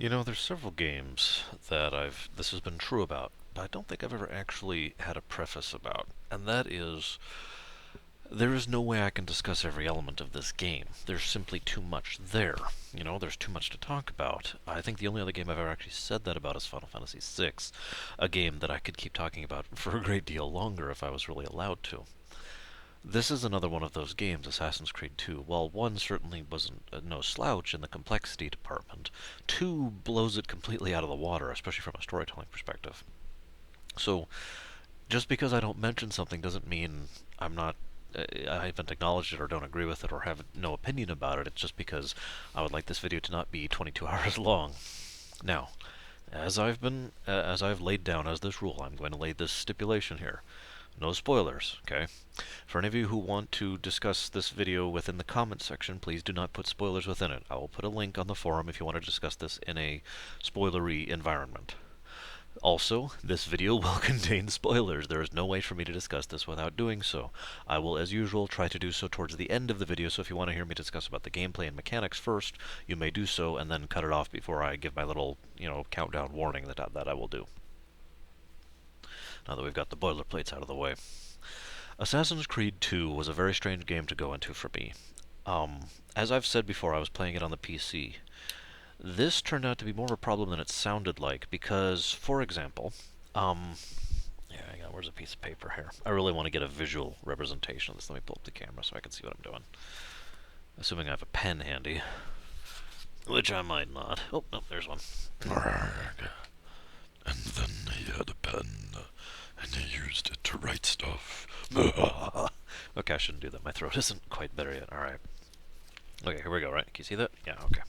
You know, there's several games that this has been true about, but I don't think I've ever actually had a preface about. And that is, there is no way I can discuss every element of this game. There's simply too much there. You know, there's too much to talk about. I think the only other game I've ever actually said that about is Final Fantasy VI, a game that I could keep talking about for a great deal longer if I was really allowed to. This is another one of those games, Assassin's Creed 2. While 1 certainly wasn't no slouch in the complexity department, 2 blows it completely out of the water, especially from a storytelling perspective. So, just because I don't mention something doesn't mean I'm not I haven't acknowledged it or don't agree with it or have no opinion about it. It's just because I would like this video to not be 22 hours long. Now, as I've laid down as this rule, I'm going to lay this stipulation here. No spoilers, okay? For any of you who want to discuss this video within the comment section, please do not put spoilers within it. I will put a link on the forum if you want to discuss this in a spoilery environment. Also, this video will contain spoilers. There is no way for me to discuss this without doing so. I will, as usual, try to do so towards the end of the video, so if you want to hear me discuss about the gameplay and mechanics first, you may do so, and then cut it off before I give my little, countdown warning that I will do. Now that we've got the boilerplates out of the way. Assassin's Creed 2 was a very strange game to go into for me. As I've said before, I was playing it on the PC. This turned out to be more of a problem than it sounded like, because, for example, hang on, where's a piece of paper here? I really want to get a visual representation of this. Let me pull up the camera so I can see what I'm doing. Assuming I have a pen handy, which I might not. Oh, no, there's one. And then he had a pen, and he used it to write stuff. Okay, I shouldn't do that. My throat isn't quite better yet. Alright. Okay, here we go, right? Can you see that? Yeah, okay.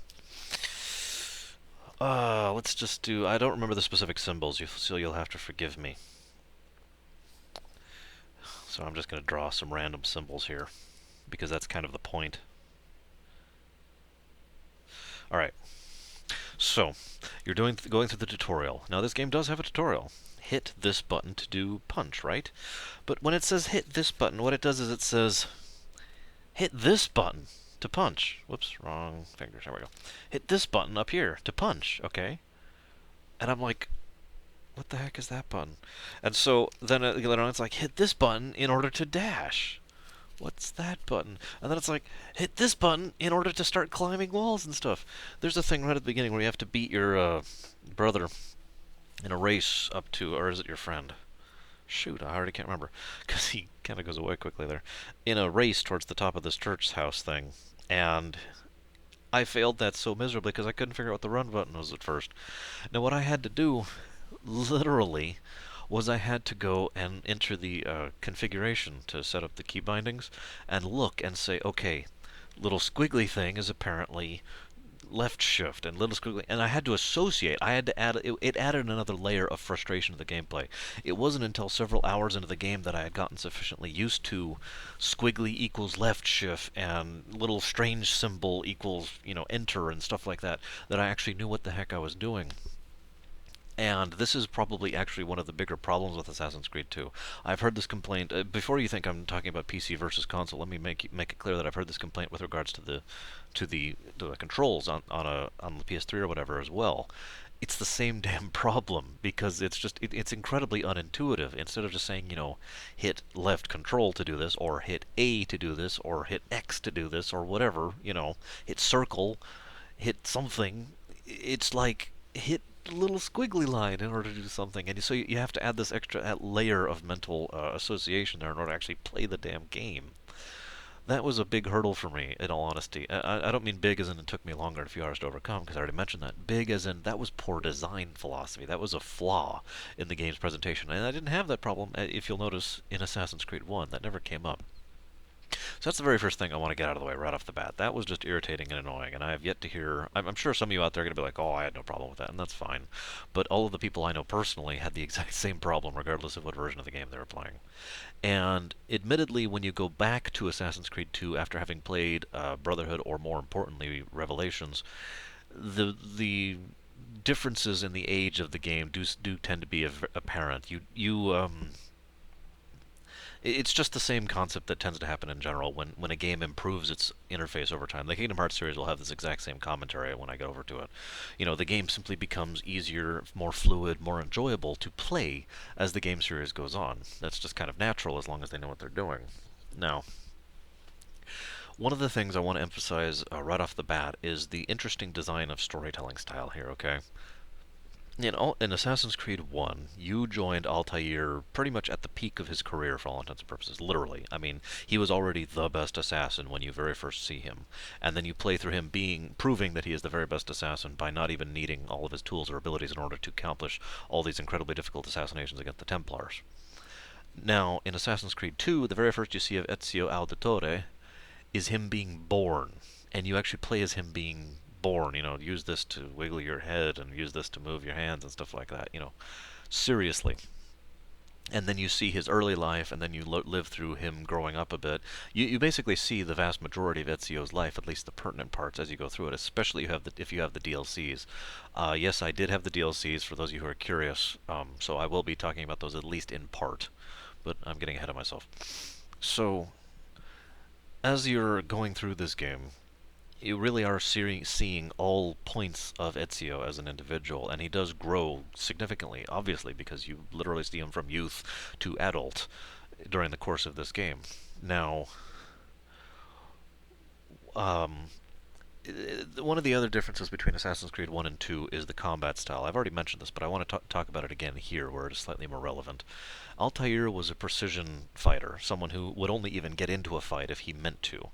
Let's just do... I don't remember the specific symbols, so you'll have to forgive me. So I'm just going to draw some random symbols here, because that's kind of the point. Alright. So, you're going through the tutorial. Now, this game does have a tutorial. Hit this button to do punch, right? But when it says hit this button, what it does is it says hit this button to punch. Whoops, wrong fingers. There we go. Hit this button up here to punch, okay? And I'm like, what the heck is that button? And so then later on it's like, hit this button in order to dash. What's that button? And then it's like, hit this button in order to start climbing walls and stuff. There's a thing right at the beginning where you have to beat your brother in a race up to, or is it your friend? Shoot, I already can't remember, because he kind of goes away quickly there. In a race towards the top of this church house thing, and I failed that so miserably because I couldn't figure out what the run button was at first. Now what I had to do, literally, was I had to go and enter the configuration to set up the key bindings, and look and say, okay, little squiggly thing is apparently left shift, and little squiggly, and I had to associate. I had to add it added another layer of frustration to the gameplay. It wasn't until several hours into the game that I had gotten sufficiently used to squiggly equals left shift and little strange symbol equals, enter and stuff like that, that I actually knew what the heck I was doing. And this is probably actually one of the bigger problems with Assassin's Creed 2. I've heard this complaint. Before you think I'm talking about PC versus console, let me make it clear that I've heard this complaint with regards to the controls on the PS3 or whatever as well. It's the same damn problem, because it's incredibly unintuitive. Instead of just saying, hit left control to do this, or hit A to do this, or hit X to do this, or whatever, hit circle, hit something. It's like hit little squiggly line in order to do something, and so you have to add this extra layer of mental association there in order to actually play the damn game. That was a big hurdle for me, in all honesty. I don't mean big as in it took me longer than a few hours to overcome, because I already mentioned that. Big as in that was poor design philosophy. That was a flaw in the game's presentation, and I didn't have that problem, if you'll notice, in Assassin's Creed 1. That never came up. So that's the very first thing I want to get out of the way right off the bat. That was just irritating and annoying, and I have yet to hear... I'm sure some of you out there are going to be like, oh, I had no problem with that, and that's fine. But all of the people I know personally had the exact same problem, regardless of what version of the game they were playing. And admittedly, when you go back to Assassin's Creed 2 after having played Brotherhood, or more importantly, Revelations, the differences in the age of the game do tend to be apparent. It's just the same concept that tends to happen in general when a game improves its interface over time. The Kingdom Hearts series will have this exact same commentary when I get over to it. The game simply becomes easier, more fluid, more enjoyable to play as the game series goes on. That's just kind of natural as long as they know what they're doing. Now, one of the things I want to emphasize right off the bat is the interesting design of storytelling style here, okay? In Assassin's Creed 1, you joined Altair pretty much at the peak of his career for all intents and purposes, literally. I mean, he was already the best assassin when you very first see him. And then you play through him proving that he is the very best assassin by not even needing all of his tools or abilities in order to accomplish all these incredibly difficult assassinations against the Templars. Now, in Assassin's Creed 2, the very first you see of Ezio Auditore is him being born, and you actually play as him being born. Use this to wiggle your head and use this to move your hands and stuff like that. Seriously. And then you see his early life, and then you live through him growing up a bit. You basically see the vast majority of Ezio's life, at least the pertinent parts, as you go through it. Especially if you have the DLCs. Yes, I did have the DLCs for those of you who are curious. So I will be talking about those at least in part, but I'm getting ahead of myself. So as you're going through this game, you really are seeing all points of Ezio as an individual, and he does grow significantly, obviously, because you literally see him from youth to adult during the course of this game. Now, um, one of the other differences between Assassin's Creed 1 and 2 is the combat style. I've already mentioned this, but I want to talk about it again here, where it is slightly more relevant. Altair was a precision fighter, someone who would only even get into a fight if he meant to.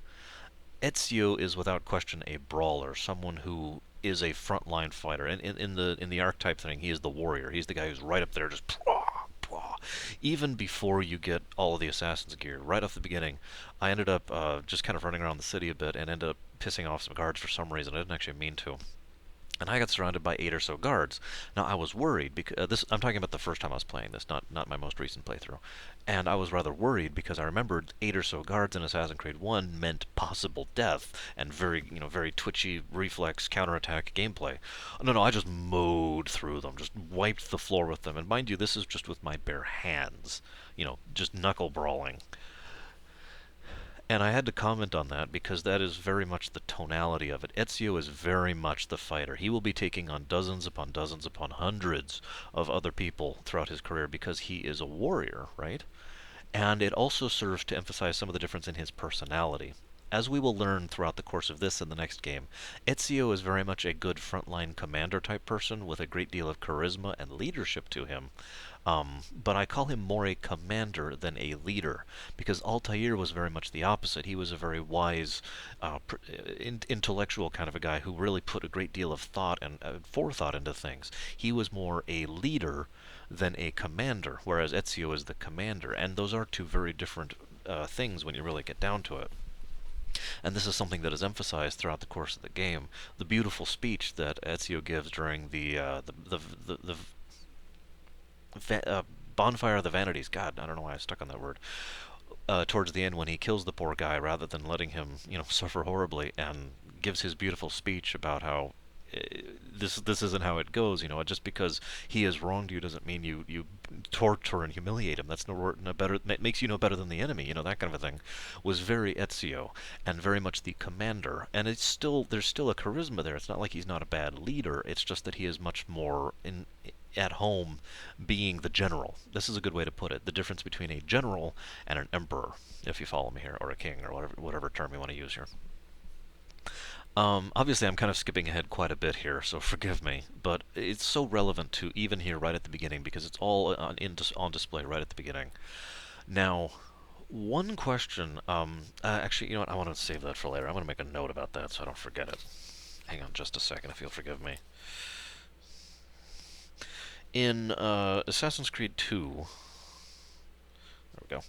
Ezio is without question a brawler, someone who is a frontline fighter. And in the archetype thing, he is the warrior. He's the guy who's right up there, just pwah, pwah. Even before you get all of the assassin's gear, right off the beginning, I ended up just kind of running around the city a bit and ended up pissing off some guards for some reason. I didn't actually mean to. And I got surrounded by 8 or so guards. Now I was worried because I'm talking about the first time I was playing this, not my most recent playthrough. And I was rather worried because I remembered 8 or so guards in Assassin's Creed 1 meant possible death and very twitchy reflex counterattack gameplay. No, no, I just mowed through them, just wiped the floor with them. And mind you, this is just with my bare hands, just knuckle brawling. And I had to comment on that because that is very much the tonality of it. Ezio is very much the fighter. He will be taking on dozens upon hundreds of other people throughout his career because he is a warrior, right? And it also serves to emphasize some of the difference in his personality. As we will learn throughout the course of this and the next game, Ezio is very much a good frontline commander type person with a great deal of charisma and leadership to him. But I call him more a commander than a leader, because Altair was very much the opposite. He was a very wise, intellectual kind of a guy who really put a great deal of thought and forethought into things. He was more a leader than a commander, whereas Ezio is the commander, and those are two very different things when you really get down to it. And this is something that is emphasized throughout the course of the game. The beautiful speech that Ezio gives during the bonfire of the vanities. God, I don't know why I stuck on that word. Towards the end, when he kills the poor guy, rather than letting him, suffer horribly, and gives his beautiful speech about how this isn't how it goes. Just because he has wronged you doesn't mean you torture and humiliate him. That's no better. Makes you no better than the enemy. That kind of a thing. Was very Ezio and very much the commander. And there's still a charisma there. It's not like he's not a bad leader. It's just that he is much more at home being the general. This is a good way to put it. The difference between a general and an emperor, if you follow me here, or a king, or whatever term you want to use here. Obviously, I'm kind of skipping ahead quite a bit here, so forgive me, but it's so relevant to even here right at the beginning because it's all on display right at the beginning. Now, one question, actually, you know what, I want to save that for later. I'm going to make a note about that so I don't forget it. Hang on just a second if you'll forgive me. In Assassin's Creed 2, there we go,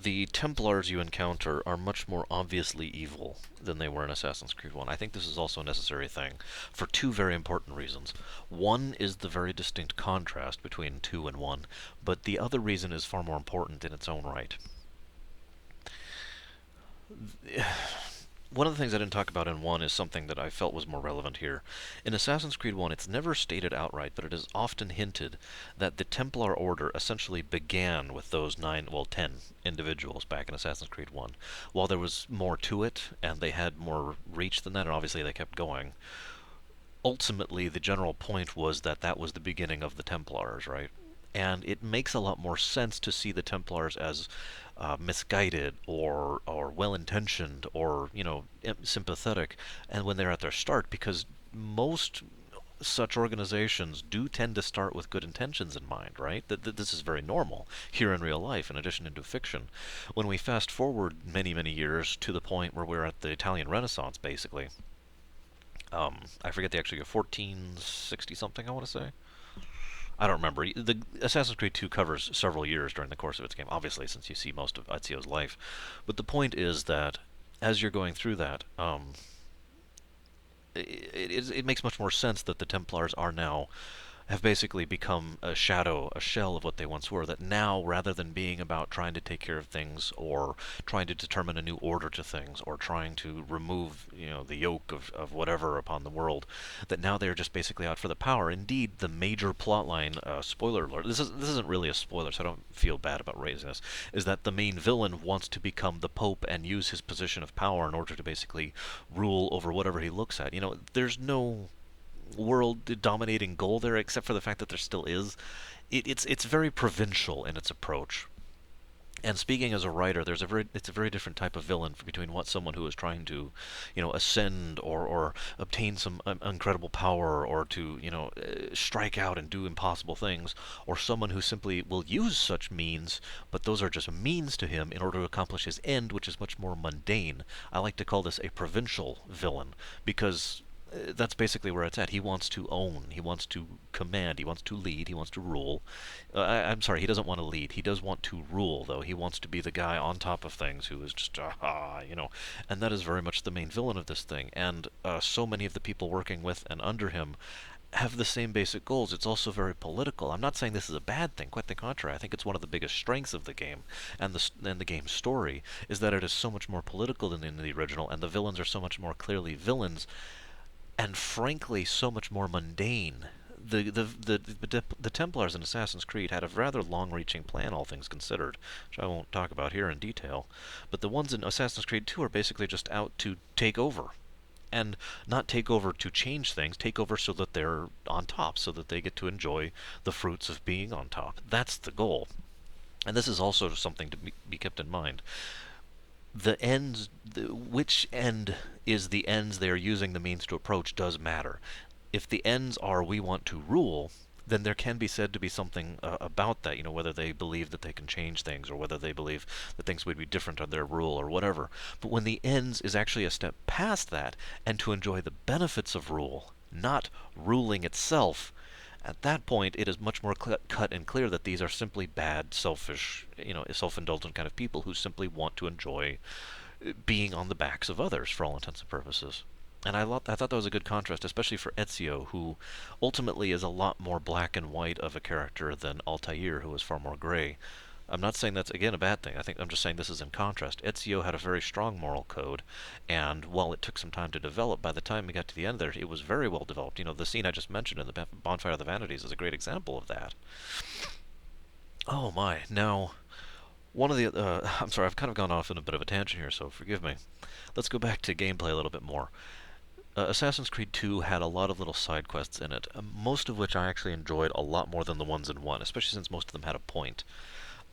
the Templars you encounter are much more obviously evil than they were in Assassin's Creed 1. I think this is also a necessary thing for two very important reasons. One is the very distinct contrast between 2 and 1, but the other reason is far more important in its own right. one of the things I didn't talk about in 1 is something that I felt was more relevant here. In Assassin's Creed 1, it's never stated outright, but it is often hinted that the Templar Order essentially began with those 10 individuals back in Assassin's Creed 1. While there was more to it, and they had more reach than that, and obviously they kept going, ultimately the general point was that that was the beginning of the Templars, right? And it makes a lot more sense to see the Templars as misguided or well-intentioned or sympathetic, and when they're at their start, because most such organizations do tend to start with good intentions in mind, right? That this is very normal here in real life, in addition into fiction. When we fast forward many, many years to the point where we're at the Italian Renaissance, basically, I forget the actual year, 1460 something, I want to say. I don't remember. The Assassin's Creed 2 covers several years during the course of its game, obviously, since you see most of Ezio's life. But the point is that as you're going through that, it makes much more sense that the Templars are now have basically become a shadow, a shell of what they once were. That now, rather than being about trying to take care of things or trying to determine a new order to things or trying to remove, the yoke of whatever upon the world, that now they're just basically out for the power. Indeed, the major plotline, spoiler alert, this isn't really a spoiler, so I don't feel bad about raising this, is that the main villain wants to become the Pope and use his position of power in order to basically rule over whatever he looks at. There's no world dominating goal there, except for the fact that there still is. It's very provincial in its approach. And speaking as a writer, it's a very different type of villain between what someone who is trying to, ascend or obtain some incredible power or to, strike out and do impossible things, or someone who simply will use such means, but those are just means to him in order to accomplish his end, which is much more mundane. I like to call this a provincial villain because that's basically where it's at. He wants to own, he wants to command, he wants to lead, he wants to rule. I'm sorry, he doesn't want to lead. He does want to rule, though. He wants to be the guy on top of things who is just, and that is very much the main villain of this thing. And so many of the people working with and under him have the same basic goals. It's also very political. I'm not saying this is a bad thing, quite the contrary. I think it's one of the biggest strengths of the game and the game's story is that it is so much more political than in the original, and the villains are so much more clearly villains and frankly so much more mundane. The Templars in Assassin's Creed had a rather long-reaching plan, all things considered, which I won't talk about here in detail. But the ones in Assassin's Creed 2 are basically just out to take over, and not take over to change things, take over so that they're on top, so that they get to enjoy the fruits of being on top. That's the goal. And this is also something to be kept in mind. Which end is the ends they are using the means to approach does matter. If the ends are we want to rule, then there can be said to be something about that, whether they believe that they can change things or whether they believe that things would be different under their rule or whatever. But when the ends is actually a step past that and to enjoy the benefits of rule, not ruling itself, at that point, it is much more cut and clear that these are simply bad, selfish, self-indulgent kind of people who simply want to enjoy being on the backs of others for all intents and purposes. And I thought that was a good contrast, especially for Ezio, who ultimately is a lot more black and white of a character than Altair, who is far more gray. I'm not saying that's, again, a bad thing. I'm just saying this is in contrast. Ezio had a very strong moral code, and while it took some time to develop, by the time we got to the end there, it was very well developed. The scene I just mentioned in the Bonfire of the Vanities is a great example of that. Oh my. Now, one of the... I'm sorry, I've kind of gone off in a bit of a tangent here, so forgive me. Let's go back to gameplay a little bit more. Assassin's Creed 2 had a lot of little side quests in it, most of which I actually enjoyed a lot more than the ones in 1, especially since most of them had a point.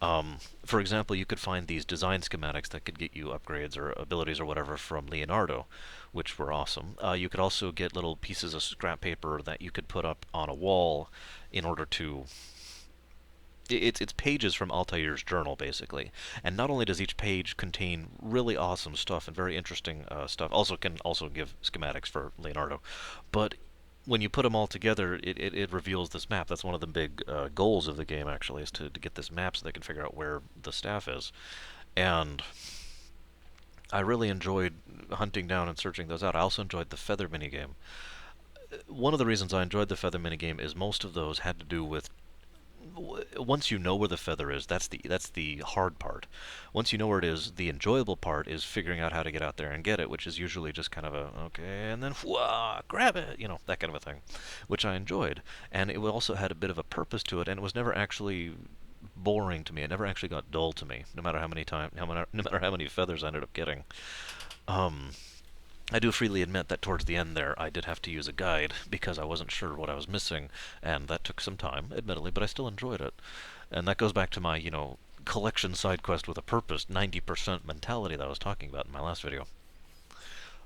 For example, you could find these design schematics that could get you upgrades or abilities or whatever from Leonardo, which were awesome. You could also get little pieces of scrap paper that you could put up on a wall in order to... It's pages from Altair's journal, basically. And not only does each page contain really awesome stuff and very interesting stuff, can also give schematics for Leonardo, but when you put them all together, it reveals this map. That's one of the big goals of the game, actually, is to get this map so they can figure out where the staff is. And I really enjoyed hunting down and searching those out. I also enjoyed the feather minigame. One of the reasons I enjoyed the feather minigame is most of those had to do with once you know where the feather is, that's the hard part. Once you know where it is, the enjoyable part is figuring out how to get out there and get it, which is usually just kind of a okay, and then whoa, grab it, that kind of a thing, which I enjoyed, and it also had a bit of a purpose to it, and it was never actually boring to me. It never actually got dull to me, no matter no matter how many feathers I ended up getting. Um, I do freely admit that towards the end there, I did have to use a guide because I wasn't sure what I was missing, and that took some time, admittedly, but I still enjoyed it. And that goes back to my, collection side quest with a purpose, 90% mentality that I was talking about in my last video.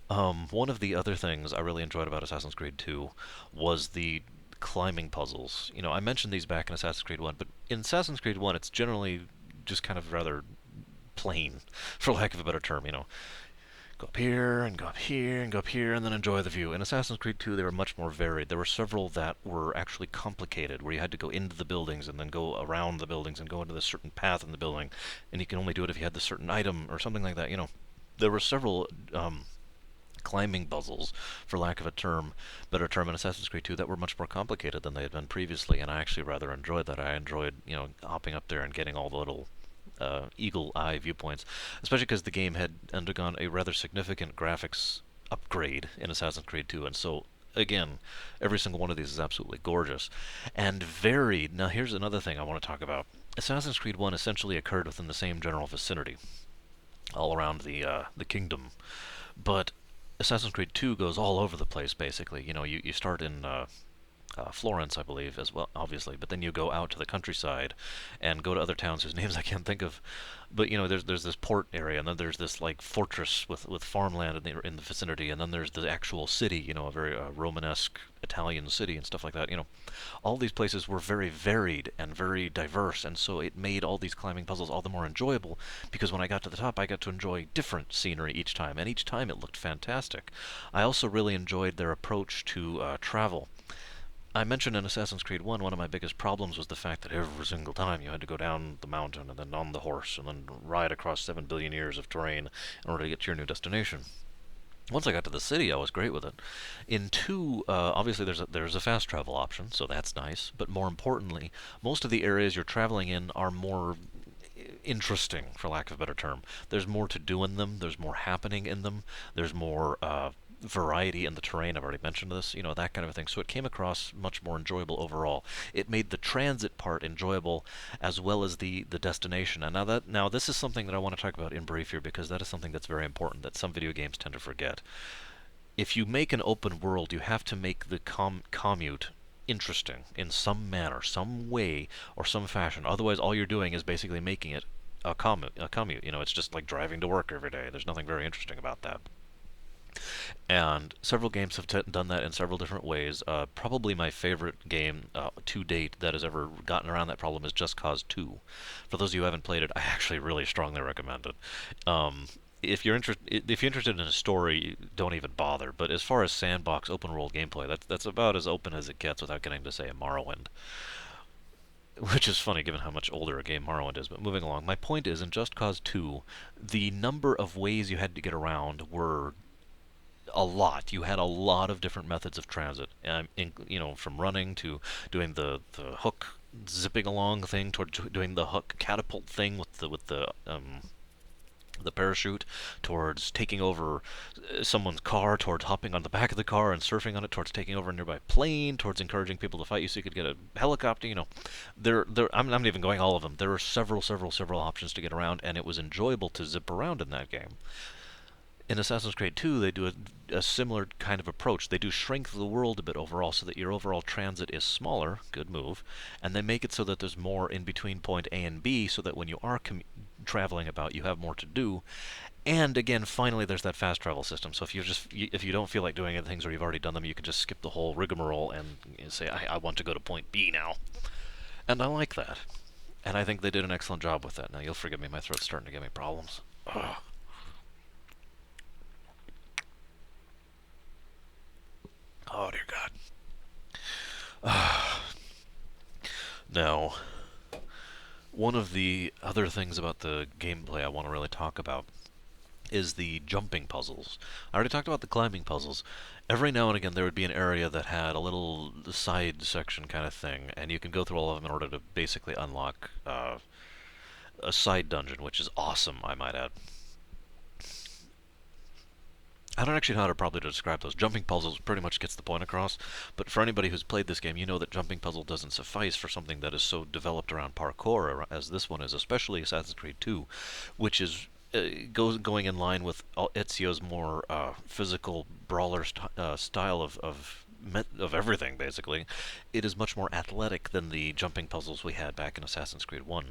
One of the other things I really enjoyed about Assassin's Creed 2 was the climbing puzzles. I mentioned these back in Assassin's Creed 1, but in Assassin's Creed 1, it's generally just kind of rather plain, for lack of a better term. Go up here and go up here and go up here and then enjoy the view. In Assassin's Creed 2, they were much more varied. There were several that were actually complicated, where you had to go into the buildings and then go around the buildings and go into this certain path in the building, and you can only do it if you had this certain item or something like that. There were several climbing puzzles, for lack of better term, in Assassin's Creed 2 that were much more complicated than they had been previously, and I actually rather enjoyed that. I enjoyed, hopping up there and getting all the little eagle eye viewpoints, especially because the game had undergone a rather significant graphics upgrade in Assassin's Creed 2, and so again, every single one of these is absolutely gorgeous and varied. Now, here's another thing I want to talk about. Assassin's Creed 1 essentially occurred within the same general vicinity, all around the kingdom, but Assassin's Creed 2 goes all over the place, basically. You start in Florence, I believe, as well, obviously. But then you go out to the countryside and go to other towns whose names I can't think of. But there's this port area, and then there's this like fortress with farmland in the vicinity, and then there's the actual city, a very Romanesque Italian city and stuff like that. All these places were very varied and very diverse, and so it made all these climbing puzzles all the more enjoyable because when I got to the top, I got to enjoy different scenery each time, and each time it looked fantastic. I also really enjoyed their approach to travel. I mentioned in Assassin's Creed 1, one of my biggest problems was the fact that every single time you had to go down the mountain and then on the horse and then ride across 7 billion years of terrain in order to get to your new destination. Once I got to the city, I was great with it. In 2, obviously there's a fast travel option, so that's nice. But more importantly, most of the areas you're traveling in are more interesting, for lack of a better term. There's more to do in them. There's more happening in them. There's more variety in the terrain. I've already mentioned this, that kind of a thing. So it came across much more enjoyable overall. It made the transit part enjoyable as well as the destination. And now this is something that I want to talk about in brief here because that is something that's very important that some video games tend to forget. If you make an open world, you have to make the commute interesting in some manner, some way, or some fashion. Otherwise, all you're doing is basically making it a commute. It's just like driving to work every day. There's nothing very interesting about that. And several games have done that in several different ways. Probably my favorite game to date that has ever gotten around that problem is Just Cause 2. For those of you who haven't played it, I actually really strongly recommend it. If you're interested in a story, don't even bother. But as far as sandbox open world gameplay, that's about as open as it gets without getting to say a Morrowind. Which is funny given how much older a game Morrowind is. But moving along, my point is in Just Cause 2, the number of ways you had to get around were a lot. You had a lot of different methods of transit, from running to doing the hook zipping along thing, toward doing the hook catapult thing with the parachute, towards taking over someone's car, towards hopping on the back of the car and surfing on it, towards taking over a nearby plane, towards encouraging people to fight you so you could get a helicopter. I'm not even going all of them. There are several options to get around, and it was enjoyable to zip around in that game. In Assassin's Creed 2, they do a similar kind of approach. They do shrink the world a bit overall so that your overall transit is smaller, good move, and they make it so that there's more in between point A and B so that when you are traveling about, you have more to do. And again, finally, there's that fast travel system. So if you don't feel like doing any things or you've already done them, you can just skip the whole rigmarole and say, I want to go to point B now. And I like that. And I think they did an excellent job with that. Now, you'll forgive me, my throat's starting to give me problems. Ugh. Oh, dear God. Now, one of the other things about the gameplay I want to really talk about is the jumping puzzles. I already talked about the climbing puzzles. Every now and again, there would be an area that had a little side section kind of thing, and you can go through all of them in order to basically unlock a side dungeon, which is awesome, I might add. I don't actually know how to probably describe those. Jumping puzzles pretty much gets the point across, but for anybody who's played this game, you know that jumping puzzle doesn't suffice for something that is so developed around parkour as this one is, especially Assassin's Creed 2, which is going in line with Ezio's more physical brawler style of everything, basically. It is much more athletic than the jumping puzzles we had back in Assassin's Creed 1.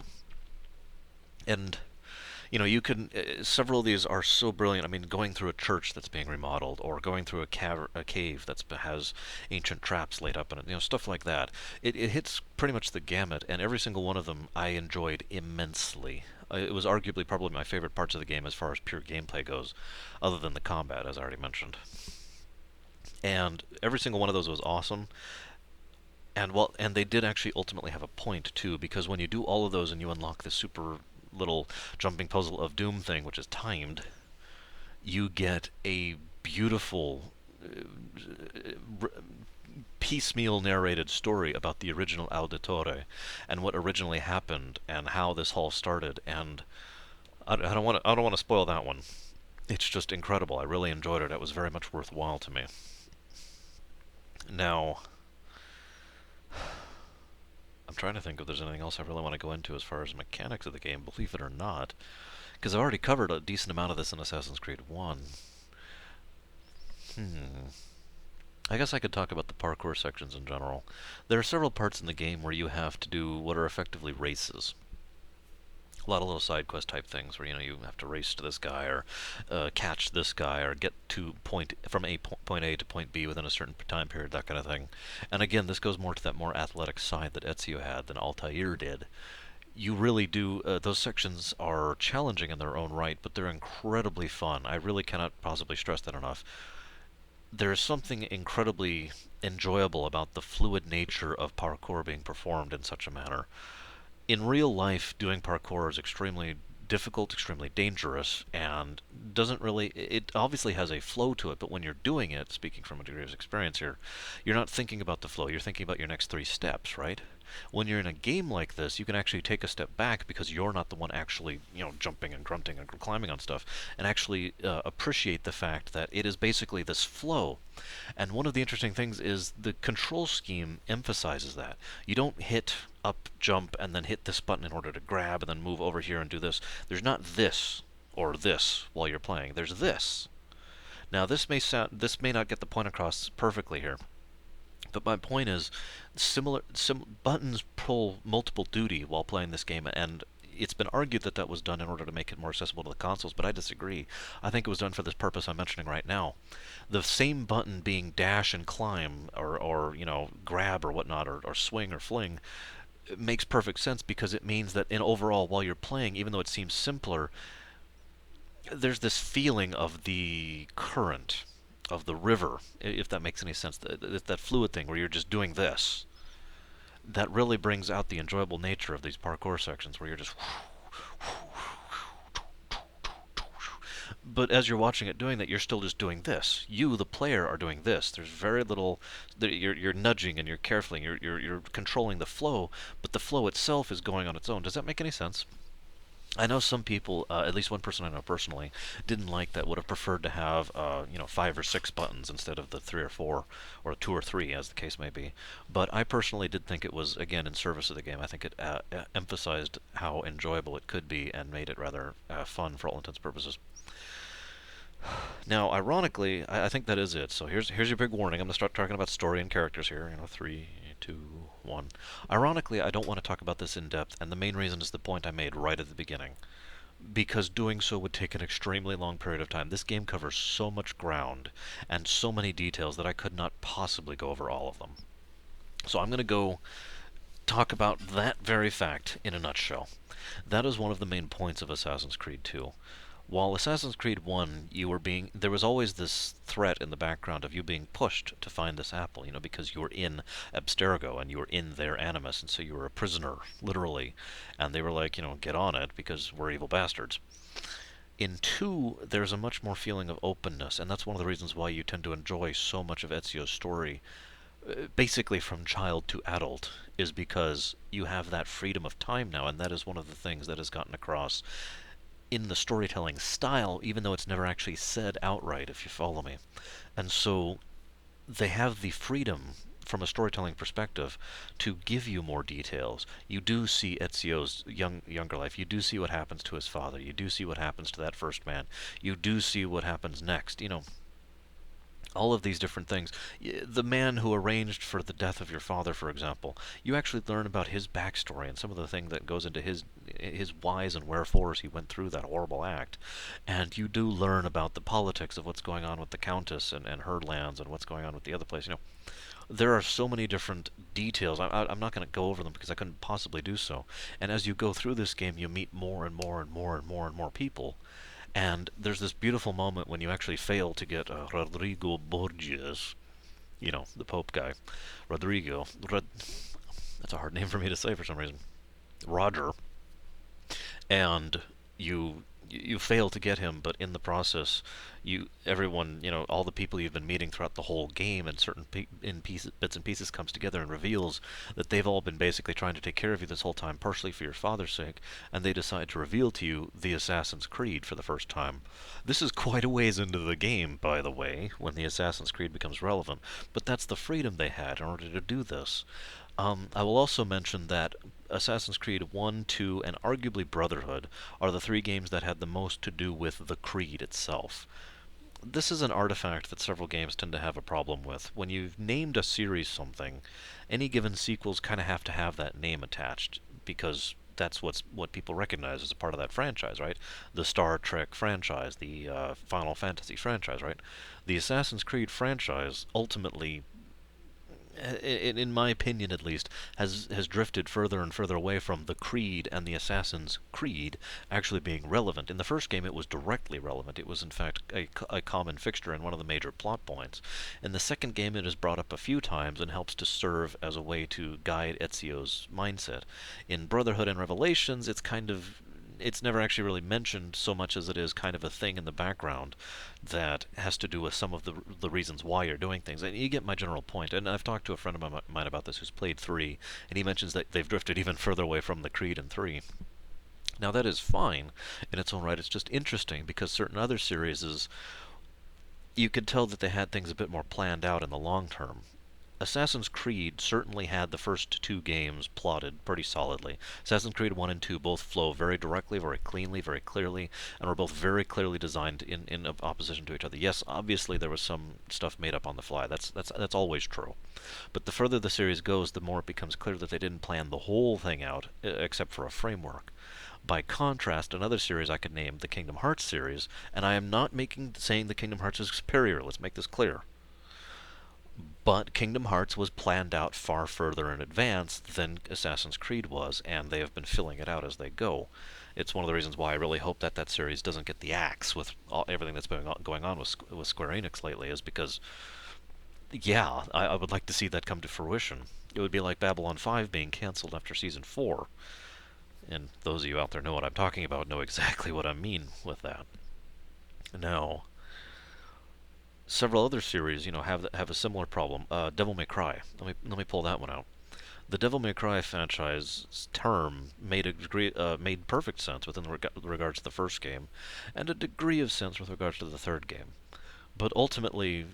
And you can several of these are so brilliant. I mean, going through a church that's being remodeled, or going through a cave that has ancient traps laid up in it, stuff like that. It hits pretty much the gamut, and every single one of them I enjoyed immensely. It was arguably probably my favorite parts of the game as far as pure gameplay goes, other than the combat, as I already mentioned. And every single one of those was awesome. And they did actually ultimately have a point too, because when you do all of those and you unlock the super little jumping puzzle of doom thing, which is timed, you get a beautiful piecemeal narrated story about the original Auditore and what originally happened and how this all started. And I don't want to spoil that one. It's just incredible. I really enjoyed it. It was very much worthwhile to me. Now, I'm trying to think if there's anything else I really want to go into as far as mechanics of the game, believe it or not, because I've already covered a decent amount of this in Assassin's Creed 1. Hmm. I guess I could talk about the parkour sections in general. There are several parts in the game where you have to do what are effectively races. A lot of little side quest type things where you have to race to this guy, or catch this guy, or get to point A to point B within a certain time period, that kind of thing. And again, this goes more to that more athletic side that Ezio had than Altair did. You really do. Those sections are challenging in their own right, but they're incredibly fun. I really cannot possibly stress that enough. There's something incredibly enjoyable about the fluid nature of parkour being performed in such a manner. In real life, doing parkour is extremely difficult, extremely dangerous, and doesn't really. It obviously has a flow to it, but when you're doing it, speaking from a degree of experience here, you're not thinking about the flow, you're thinking about your next three steps, right? When you're in a game like this, you can actually take a step back because you're not the one actually, jumping and grunting and climbing on stuff, and actually appreciate the fact that it is basically this flow. And one of the interesting things is the control scheme emphasizes that. You don't hit up, jump, and then hit this button in order to grab, and then move over here and do this. There's not this or this while you're playing. There's this. Now this may not get the point across perfectly here, but my point is, buttons pull multiple duty while playing this game, and it's been argued that that was done in order to make it more accessible to the consoles, but I disagree. I think it was done for this purpose I'm mentioning right now. The same button being dash and climb, or grab or whatnot, or swing or fling, it makes perfect sense because it means that in overall, while you're playing, even though it seems simpler, there's this feeling of the current of the river, if that makes any sense. That fluid thing where you're just doing this. That really brings out the enjoyable nature of these parkour sections where you're just. But as you're watching it doing that, you're still just doing this. You, the player, are doing this. There's very little. You're nudging and you're carefully. You're controlling the flow, but the flow itself is going on its own. Does that make any sense? I know some people, at least one person I know personally, didn't like that. Would have preferred to have, 5 or 6 buttons instead of the 3 or 4, or 2 or 3, as the case may be. But I personally did think it was, again, in service of the game. I think it emphasized how enjoyable it could be and made it rather fun for all intents and purposes. Now, ironically, I think that is it. So here's your big warning. I'm going to start talking about story and characters here. 3, 2, 1. Ironically, I don't want to talk about this in depth, and the main reason is the point I made right at the beginning. Because doing so would take an extremely long period of time. This game covers so much ground and so many details that I could not possibly go over all of them. So I'm going to go talk about that very fact in a nutshell. That is one of the main points of Assassin's Creed 2. While Assassin's Creed 1, there was always this threat in the background of you being pushed to find this apple, because you were in Abstergo and you were in their animus, and so you were a prisoner, literally. And they were like, get on it because we're evil bastards. In 2, there's a much more feeling of openness, and that's one of the reasons why you tend to enjoy so much of Ezio's story, basically from child to adult, is because you have that freedom of time now, and that is one of the things that has gotten across in the storytelling style, even though it's never actually said outright, if you follow me. And so they have the freedom from a storytelling perspective to give you more details. You do see Ezio's younger life. You do see what happens to his father. You do see what happens to that first man. You do see what happens next. All of these different things. The man who arranged for the death of your father, for example, you actually learn about his backstory and some of the thing that goes into his whys and wherefores he went through that horrible act. And you do learn about the politics of what's going on with the Countess and her lands and what's going on with the other place. There are so many different details. I'm not going to go over them because I couldn't possibly do so. And as you go through this game, you meet more and more and more and more and more people. And there's this beautiful moment when you actually fail to get Rodrigo Borgias, the Pope guy. Rodrigo. That's a hard name for me to say for some reason. Roger. And you fail to get him, but in the process, everyone, all the people you've been meeting throughout the whole game, and certain bits and pieces comes together and reveals that they've all been basically trying to take care of you this whole time, partially for your father's sake, and they decide to reveal to you the Assassin's Creed for the first time. This is quite a ways into the game, by the way, when the Assassin's Creed becomes relevant, but that's the freedom they had in order to do this. I will also mention that Assassin's Creed 1, 2, and arguably Brotherhood are the 3 games that had the most to do with the Creed itself. This is an artifact that several games tend to have a problem with. When you've named a series something, any given sequels kind of have to have that name attached, because that's what people recognize as a part of that franchise, right? The Star Trek franchise, the Final Fantasy franchise, right? The Assassin's Creed franchise ultimately, in my opinion at least, has drifted further and further away from the Creed and the Assassin's Creed actually being relevant. In the first game, it was directly relevant. It was, in fact, a common fixture and one of the major plot points. In the second game, it is brought up a few times and helps to serve as a way to guide Ezio's mindset. In Brotherhood and Revelations, it's never actually really mentioned so much as it is kind of a thing in the background that has to do with some of the reasons why you're doing things. And you get my general point. And I've talked to a friend of mine about this who's played 3, and he mentions that they've drifted even further away from the Creed in 3. Now that is fine in its own right. It's just interesting because certain other series, you could tell that they had things a bit more planned out in the long term. Assassin's Creed certainly had the first 2 games plotted pretty solidly. Assassin's Creed 1 and 2 both flow very directly, very cleanly, very clearly, and were both very clearly designed in opposition to each other. Yes, obviously there was some stuff made up on the fly. That's always true. But the further the series goes, the more it becomes clear that they didn't plan the whole thing out, except for a framework. By contrast, another series I could name, the Kingdom Hearts series, and I am not saying the Kingdom Hearts is superior. Let's make this clear. But Kingdom Hearts was planned out far further in advance than Assassin's Creed was, and they have been filling it out as they go. It's one of the reasons why I really hope that series doesn't get the axe with everything that's been going on with Square Enix lately, is because, yeah, I would like to see that come to fruition. It would be like Babylon 5 being cancelled after Season 4. And those of you out there know what I'm talking about, know exactly what I mean with that. Now, several other series, have a similar problem. Devil May Cry. Let me pull that one out. The Devil May Cry franchise term made perfect sense within regards to the first game, and a degree of sense with regards to the third game. But ultimately,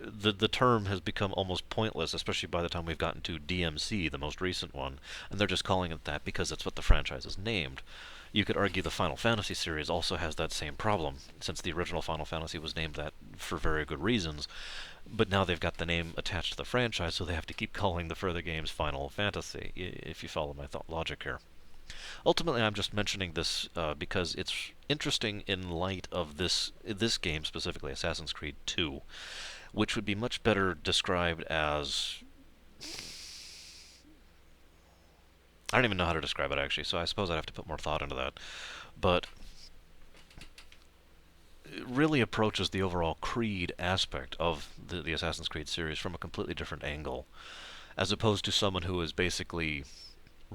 the term has become almost pointless, especially by the time we've gotten to DMC, the most recent one, and they're just calling it that because that's what the franchise is named. You could argue the Final Fantasy series also has that same problem, since the original Final Fantasy was named that for very good reasons, but now they've got the name attached to the franchise, so they have to keep calling the further games Final Fantasy, if you follow my logic here. Ultimately, I'm just mentioning this because it's interesting in light of this game specifically, Assassin's Creed 2, which would be much better described as, I don't even know how to describe it actually, so I suppose I'd have to put more thought into that. But it really approaches the overall Creed aspect of the Assassin's Creed series from a completely different angle, as opposed to someone who is basically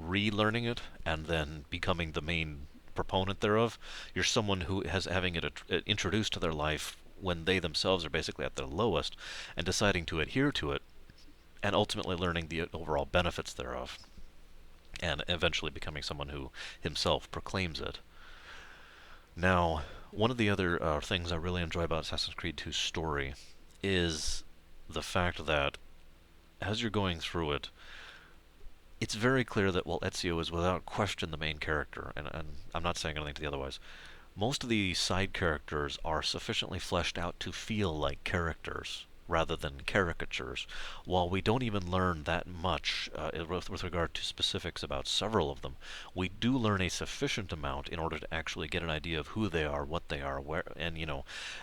relearning it and then becoming the main proponent thereof. You're someone who has having it introduced to their life when they themselves are basically at their lowest, and deciding to adhere to it, and ultimately learning the overall benefits thereof, and eventually becoming someone who himself proclaims it. Now, one of the other things I really enjoy about Assassin's Creed 2's story is the fact that as you're going through it, it's very clear that while Ezio is without question the main character, and I'm not saying anything to the otherwise, most of the side characters are sufficiently fleshed out to feel like characters rather than caricatures. While we don't even learn that much with regard to specifics about several of them, we do learn a sufficient amount in order to actually get an idea of who they are, what they are, where, and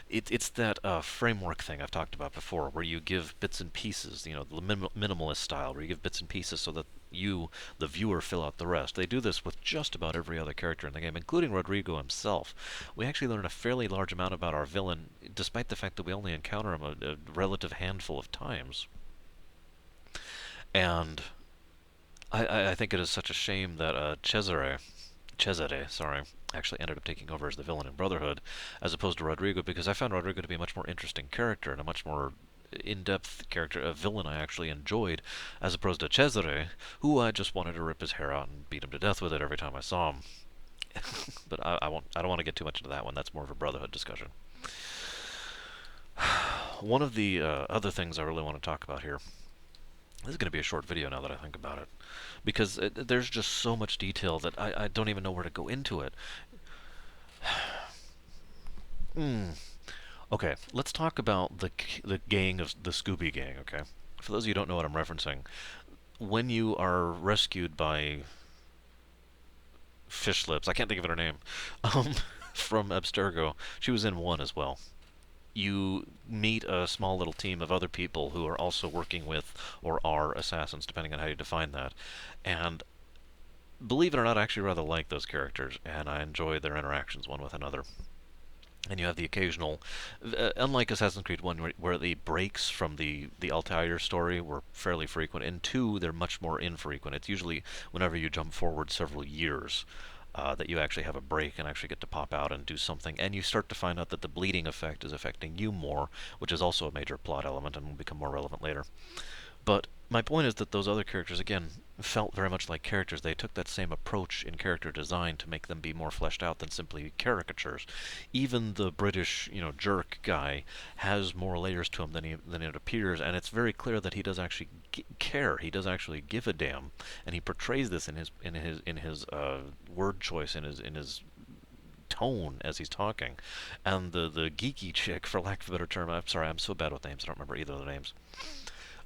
it's that framework thing I've talked about before, where you give bits and pieces, the minimalist style, where you give bits and pieces so that you, the viewer, fill out the rest. They do this with just about every other character in the game, including Rodrigo himself. We actually learn a fairly large amount about our villain, despite the fact that we only encounter him a relative handful of times. And I think it is such a shame that Cesare, actually ended up taking over as the villain in Brotherhood, as opposed to Rodrigo, because I found Rodrigo to be a much more interesting character and a much more in-depth character, a villain I actually enjoyed, as opposed to Cesare, who I just wanted to rip his hair out and beat him to death with it every time I saw him. But I won't. I don't want to get too much into that one. That's more of a Brotherhood discussion. One of the other things I really want to talk about here. This is going to be a short video now that I think about it, because there's just so much detail that I don't even know where to go into it. Hmm. Okay, let's talk about the gang of the Scooby Gang. Okay, for those of you who don't know what I'm referencing, when you are rescued by Fish Lips, I can't think of her name, um, from Abstergo, she was in one as well. You meet a small little team of other people who are also working with or are assassins, depending on how you define that. And believe it or not, I actually rather like those characters, and I enjoy their interactions one with another. And you have the occasional, unlike Assassin's Creed 1, where the breaks from the Altair story were fairly frequent, in 2, they're much more infrequent. It's usually whenever you jump forward several years that you actually have a break and actually get to pop out and do something. And you start to find out that the bleeding effect is affecting you more, which is also a major plot element and will become more relevant later. But my point is that those other characters, again, felt very much like characters. They took that same approach in character design to make them be more fleshed out than simply caricatures. Even the British, jerk guy has more layers to him than it appears, and it's very clear that he does actually care. He does actually give a damn, and he portrays this in his word choice, in his tone as he's talking. And the geeky chick, for lack of a better term, I'm sorry, I'm so bad with names, I don't remember either of the names.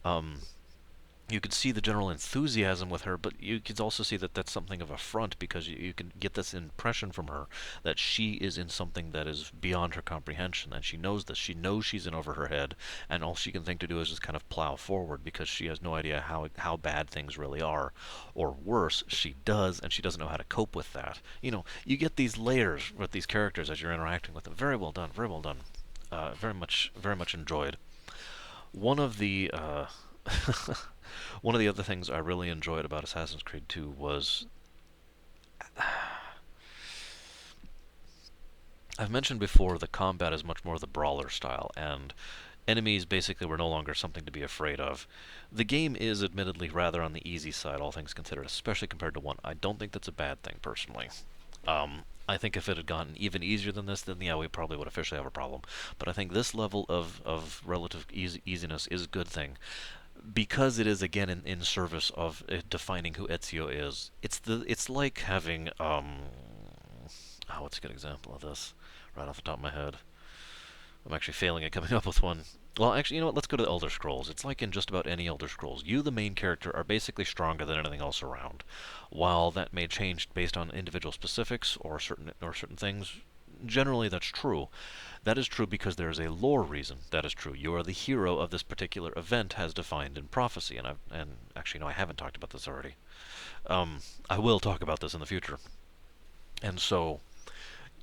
Um, you could see the general enthusiasm with her, but you could also see that that's something of a front, because you can get this impression from her that she is in something that is beyond her comprehension, and she knows this. She knows she's in over her head, and all she can think to do is just kind of plow forward, because she has no idea how bad things really are. Or worse, she does, and she doesn't know how to cope with that. You get these layers with these characters as you're interacting with them. Very well done, very well done. Very much enjoyed. One of the one of the other things I really enjoyed about Assassin's Creed 2 was I've mentioned before the combat is much more the brawler style, and enemies basically were no longer something to be afraid of. The game is admittedly rather on the easy side, all things considered, especially compared to 1. I don't think that's a bad thing, personally. I think if it had gotten even easier than this, then yeah, we probably would officially have a problem. But I think this level of relative easiness is a good thing, because it is again in service of defining who Ezio is. It's like having what's a good example of this right off the top of my head? I'm actually failing at coming up with one. Well, actually, you know what? Let's go to the Elder Scrolls. It's like in just about any Elder Scrolls. You, the main character, are basically stronger than anything else around. While that may change based on individual specifics or certain things, generally that's true. That is true because there is a lore reason that is true. You are the hero of this particular event as defined in prophecy, and actually no, I haven't talked about this already. I will talk about this in the future. And so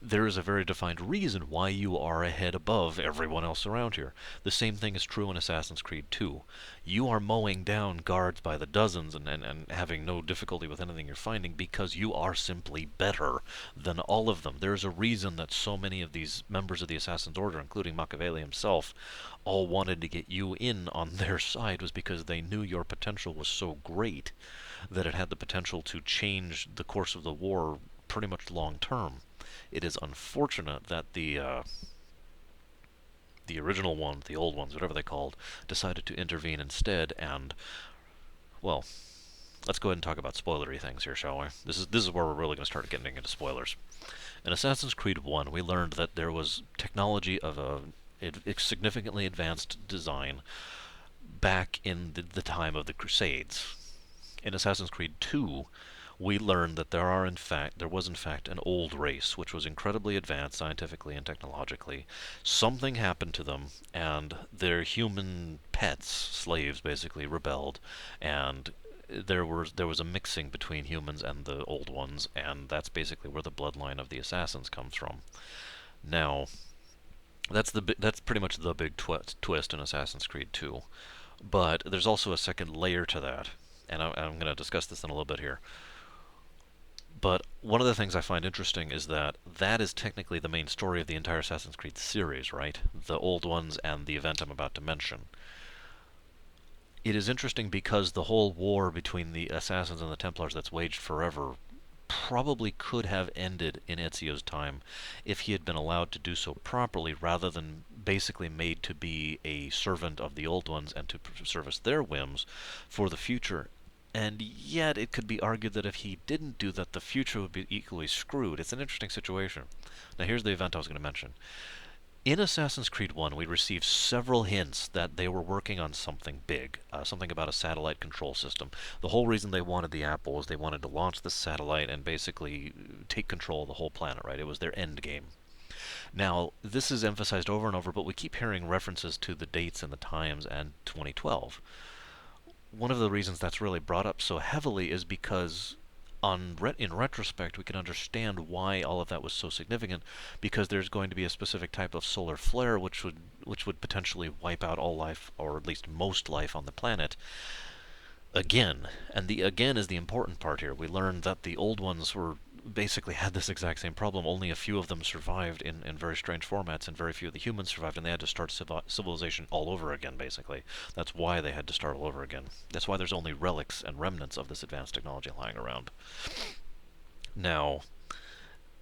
there is a very defined reason why you are a head above everyone else around here. The same thing is true in Assassin's Creed 2. You are mowing down guards by the dozens and having no difficulty with anything you're finding because you are simply better than all of them. There is a reason that so many of these members of the Assassin's Order, including Machiavelli himself, all wanted to get you in on their side was because they knew your potential was so great that it had the potential to change the course of the war pretty much long term. It is unfortunate that the original ones, the old ones, whatever they called, decided to intervene instead. And well, let's go ahead and talk about spoilery things here, shall we? This is where we're really going to start getting into spoilers. In Assassin's Creed 1, we learned that there was technology of a significantly advanced design back in the time of the Crusades. In Assassin's Creed 2, we learned that there was in fact an old race which was incredibly advanced scientifically and technologically. Something happened to them, and their human pets, slaves basically, rebelled, and there was a mixing between humans and the old ones, and that's basically where the bloodline of the assassins comes from. Now, that's pretty much the big twist in Assassin's Creed 2. But there's also a second layer to that, and I'm going to discuss this in a little bit here. But one of the things I find interesting is that that is technically the main story of the entire Assassin's Creed series, right? The old ones and the event I'm about to mention. It is interesting because the whole war between the Assassins and the Templars that's waged forever probably could have ended in Ezio's time if he had been allowed to do so properly rather than basically made to be a servant of the old ones and to service their whims for the future. And yet, it could be argued that if he didn't do that, the future would be equally screwed. It's an interesting situation. Now, here's the event I was going to mention. In Assassin's Creed 1, we received several hints that they were working on something big, something about a satellite control system. The whole reason they wanted the Apple was they wanted to launch the satellite and basically take control of the whole planet, right? It was their end game. Now, this is emphasized over and over, but we keep hearing references to the dates and the times and 2012. One of the reasons that's really brought up so heavily is because in retrospect we can understand why all of that was so significant, because there's going to be a specific type of solar flare which would potentially wipe out all life, or at least most life on the planet again. And the again is the important part here. We learned that the old ones were basically had this exact same problem. Only a few of them survived in very strange formats, and very few of the humans survived, and they had to start civilization all over again, basically. That's why they had to start all over again. That's why there's only relics and remnants of this advanced technology lying around. Now,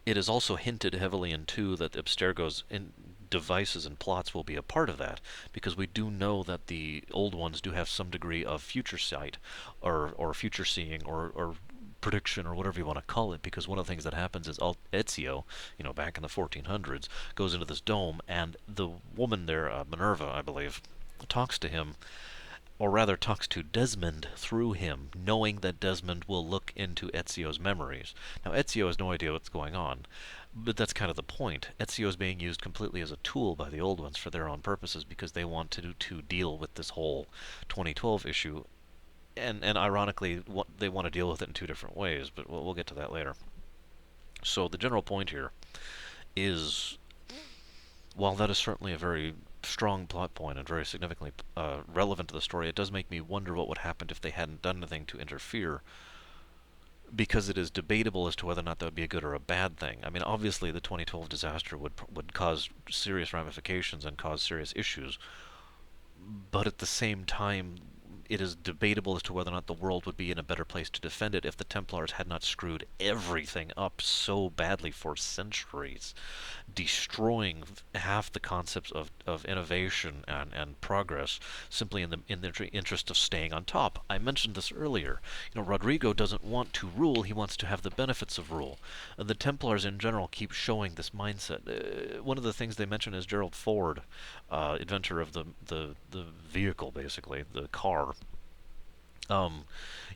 it is also hinted heavily in 2 that Abstergo's devices and plots will be a part of that, because we do know that the old ones do have some degree of future sight, or future seeing, or prediction, or whatever you want to call it, because one of the things that happens is Ezio, back in the 1400s, goes into this dome, and the woman there, Minerva, I believe, talks to him, or rather talks to Desmond through him, knowing that Desmond will look into Ezio's memories. Now, Ezio has no idea what's going on, but that's kind of the point. Ezio is being used completely as a tool by the old ones for their own purposes, because they want to deal with this whole 2012 issue, and ironically, they want to deal with it in 2 different ways, but we'll get to that later. So the general point here is, while that is certainly a very strong plot point and very significantly relevant to the story, it does make me wonder what would happen if they hadn't done anything to interfere, because it is debatable as to whether or not that would be a good or a bad thing. I mean, obviously, the 2012 disaster would cause serious ramifications and cause serious issues, but at the same time, it is debatable as to whether or not the world would be in a better place to defend it if the Templars had not screwed everything up so badly for centuries, destroying half the concepts of innovation and progress simply in the interest of staying on top. I mentioned this earlier. Rodrigo doesn't want to rule, he wants to have the benefits of rule. And the Templars in general keep showing this mindset. One of the things they mention is Gerald Ford, inventor of the vehicle, basically, the car, um,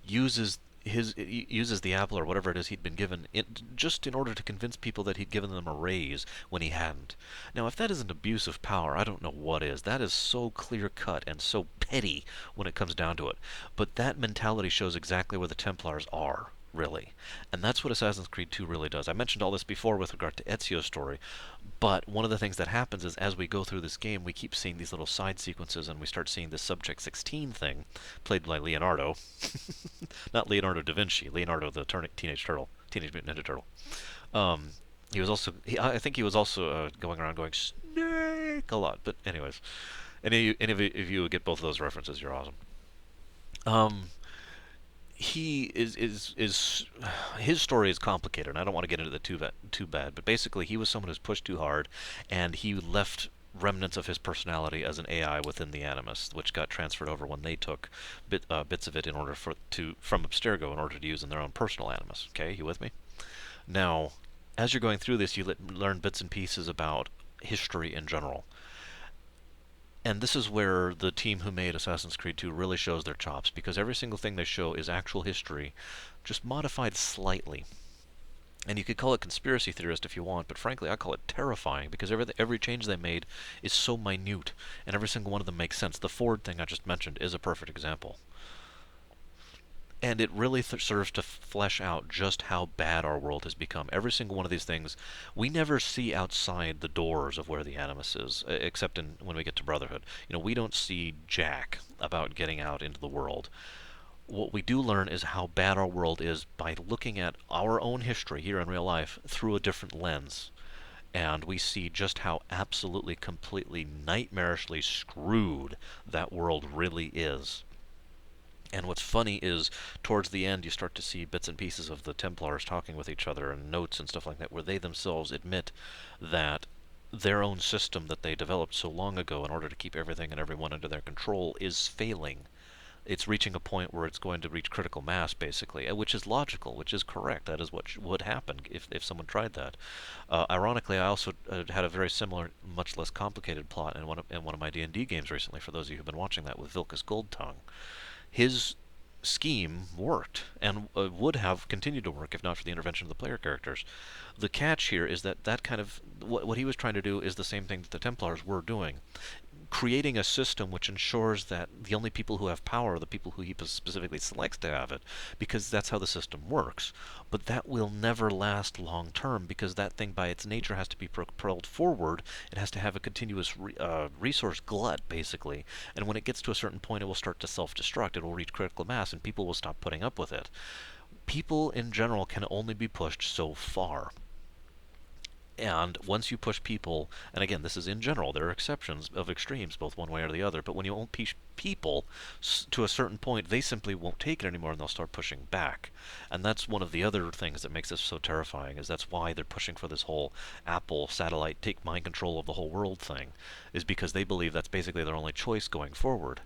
uses uses the apple or whatever it is he'd been given just in order to convince people that he'd given them a raise when he hadn't. Now, if that isn't abuse of power, I don't know what is. That is so clear cut and so petty when it comes down to it. But that mentality shows exactly where the Templars are. really. And that's what Assassin's Creed 2 really does. I mentioned all this before with regard to Ezio's story, but one of the things that happens is as we go through this game, we keep seeing these little side sequences and we start seeing this Subject 16 thing, played by Leonardo. Not Leonardo da Vinci, Leonardo the Teenage Turtle, Teenage Mutant Ninja Turtle. Um, he was also, I think he was also going around going Snake a lot. But anyways, any of you, if you would get both of those references, you're awesome. Um, he is his story is complicated, and I don't want to get into the too bad, but basically he was someone who's pushed too hard, and he left remnants of his personality as an AI within the Animus, which got transferred over when they took bits of it in order from Abstergo in order to use in their own personal Animus. Okay, you with me? Now, as you're going through this, you learn bits and pieces about history in general. And this is where the team who made Assassin's Creed 2 really shows their chops, because every single thing they show is actual history, just modified slightly. And you could call it conspiracy theorist if you want, but frankly, I call it terrifying, because every change they made is so minute, and every single one of them makes sense. The Ford thing I just mentioned is a perfect example. And it really serves to flesh out just how bad our world has become. Every single one of these things, we never see outside the doors of where the Animus is, except when we get to Brotherhood. We don't see jack about getting out into the world. What we do learn is how bad our world is by looking at our own history here in real life through a different lens. And we see just how absolutely, completely, nightmarishly screwed that world really is. And what's funny is, towards the end, you start to see bits and pieces of the Templars talking with each other and notes and stuff like that, where they themselves admit that their own system that they developed so long ago in order to keep everything and everyone under their control is failing. It's reaching a point where it's going to reach critical mass, basically, which is logical, which is correct. That is what would happen if someone tried that. Ironically, I also had a very similar, much less complicated plot in one of my D&D games recently, for those of you who've been watching that, with Vilcus Goldtongue. His scheme worked and would have continued to work if not for the intervention of the player characters. The catch here is that kind of what he was trying to do is the same thing that the Templars were doing, creating a system which ensures that the only people who have power are the people who he specifically selects to have it, because that's how the system works. But that will never last long term, because that thing by its nature has to be propelled forward. It has to have a continuous resource glut, basically. And when it gets to a certain point, it will start to self-destruct. It will reach critical mass, and people will stop putting up with it. People in general can only be pushed so far. And once you push people, and again, this is in general, there are exceptions of extremes, both one way or the other, but when you won't push people to a certain point, they simply won't take it anymore and they'll start pushing back. And that's one of the other things that makes this so terrifying, is that's why they're pushing for this whole Apple satellite take mind control of the whole world thing, is because they believe that's basically their only choice going forward.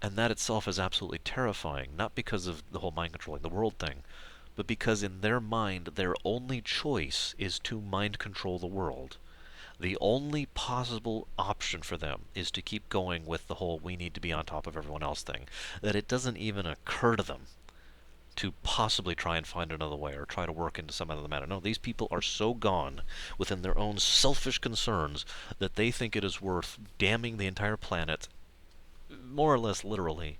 And that itself is absolutely terrifying, not because of the whole mind controlling the world thing, but because in their mind, their only choice is to mind control the world. The only possible option for them is to keep going with the whole we need to be on top of everyone else thing, that it doesn't even occur to them to possibly try and find another way or try to work into some other matter. No, these people are so gone within their own selfish concerns that they think it is worth damning the entire planet, more or less literally,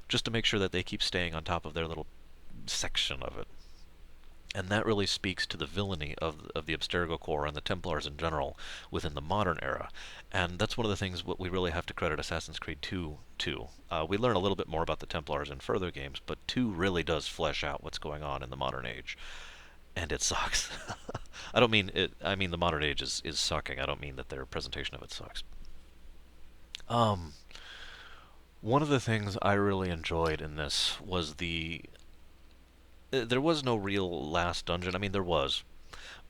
just to make sure that they keep staying on top of their little section of it. And that really speaks to the villainy of the Abstergo Corps and the Templars in general within the modern era. And that's one of the things what we really have to credit Assassin's Creed 2 to. We learn a little bit more about the Templars in further games, but 2 really does flesh out what's going on in the modern age. And it sucks. I don't mean it, I mean the modern age is sucking. I don't mean that their presentation of it sucks. Um, One of the things I really enjoyed in this was there was no real last dungeon. I mean, there was,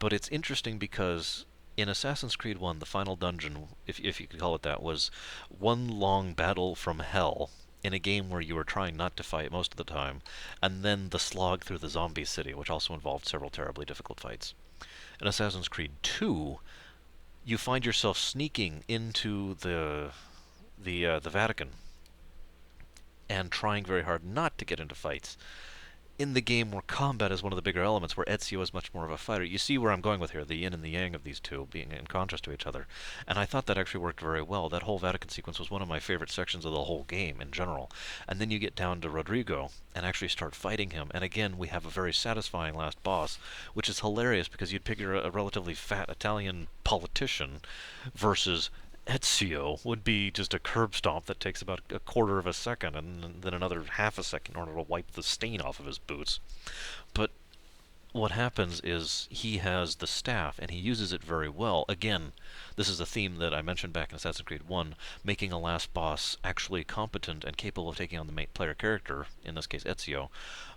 but it's interesting because in Assassin's Creed 1, the final dungeon, if you could call it that, was one long battle from hell in a game where you were trying not to fight most of the time, and then the slog through the zombie city, which also involved several terribly difficult fights. In Assassin's Creed 2, you find yourself sneaking into the Vatican and trying very hard not to get into fights. in the game where combat is one of the bigger elements, where Ezio is much more of a fighter. You see where I'm going with here, the yin and the yang of these two being in contrast to each other. And I thought that actually worked very well. That whole Vatican sequence was one of my favorite sections of the whole game in general. And then you get down to Rodrigo and actually start fighting him. And again, we have a very satisfying last boss, which is hilarious because you'd figure a relatively fat Italian politician versus Ezio would be just a curb stomp that takes about a quarter of a second and then another half a second in order to wipe the stain off of his boots. But what happens is he has the staff and he uses it very well. Again, this is a theme that I mentioned back in Assassin's Creed 1, making a last boss actually competent and capable of taking on the main player character, in this case Ezio,